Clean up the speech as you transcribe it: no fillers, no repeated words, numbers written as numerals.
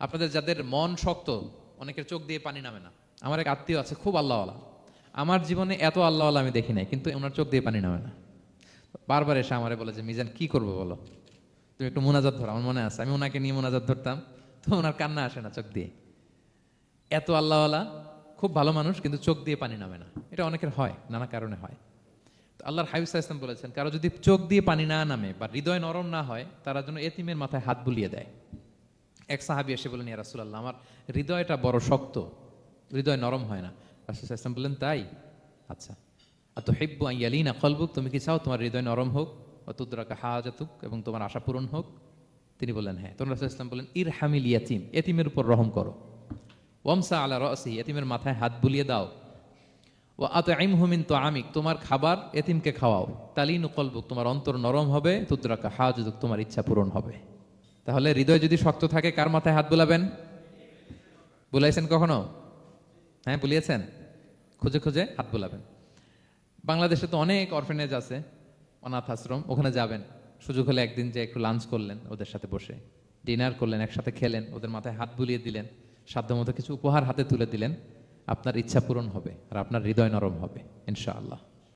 আপনাদের যাদের মন শক্ত, অনেকের চোখ দিয়ে পানি নামে না। আমার এক আত্মীয় আছে খুব আল্লাহওয়ালা, আমার জীবনে এত আল্লাহওয়ালা আমি দেখি নাই, কিন্তু ওনার চোখ দিয়ে পানি নামে না। বারবার এসে আমারে বলে যে মিজান কি করবো বলো, তুমি একটু মোনাজাত ধরো। আমার মনে আছে আমি ওনাকে নিয়ে মোনাজাত ধরতাম, তো ওনার কান্না আসে না চোখ দিয়ে। এত আল্লাহওয়ালা, খুব ভালো মানুষ, কিন্তু চোখ দিয়ে পানি নামে না। এটা অনেকের হয়, নানা কারণে হয়। তো আল্লাহর হাবিব সাল্লাল্লাহু আলাইহি ওয়াসাল্লাম বলেছেন, কারো যদি চোখ দিয়ে পানি না নামে বা হৃদয় নরম না হয়, তারা যেন এতিমের মাথায় হাত বুলিয়ে দেয়। এক সাহাবী এসে বলেন, ইয়া রাসূলুল্লাহ, আমার হৃদয়টা বড় শক্ত, হৃদয় নরম হয় না। রাসূল সাল্লাল্লাহু আলাইহি ওয়াসাল্লাম বললেন, তাই? আচ্ছা, আতুহিব্বু আন ইয়ালিনা কলবুক, তুমি কি চাও তোমার হৃদয় নরম হোক, ওয়া তুদরাকা হাজাতুক, এবং তোমার আশা পূরণ হোক? তিনি বললেন হ্যাঁ। তখন রাসূল সাল্লাল্লাহু আলাইহি ওয়াসাল্লাম বললেন, ইরহামিল ইয়াতীম, এতিমের উপর রহম করো। ওয়ামসা আলা রাসি, এতিমের মাথায় হাত বুলিয়ে দাও। ও আতইমহু মিন তুআমিক, তোমার খাবার এতিমকে খাওয়াও। তালিনু কলবুক, তোমার অন্তর নরম হবে। তুদরাকা হাজাতুক, তোমার ইচ্ছা পূরণ হবে। তাহলে হৃদয় যদি শক্ত থাকে, কার মাথায় হাত বুলাবেন? বুলাইছেন কখনো? হ্যাঁ, বুলিয়েছেন? খুঁজে খুঁজে হাত বুলাবেন। বাংলাদেশে তো অনেক অরফেনেজ আছে, অনাথ আশ্রম, ওখানে যাবেন। সুযোগ হলে একদিন যে একটু লাঞ্চ করলেন ওদের সাথে বসে, ডিনার করলেন, একসাথে খেলেন, ওদের মাথায় হাত বুলিয়ে দিলেন, সাধ্যমতো কিছু উপহার হাতে তুলে দিলেন, আপনার ইচ্ছা পূরণ হবে আর আপনার হৃদয় নরম হবে ইনশাআল্লাহ।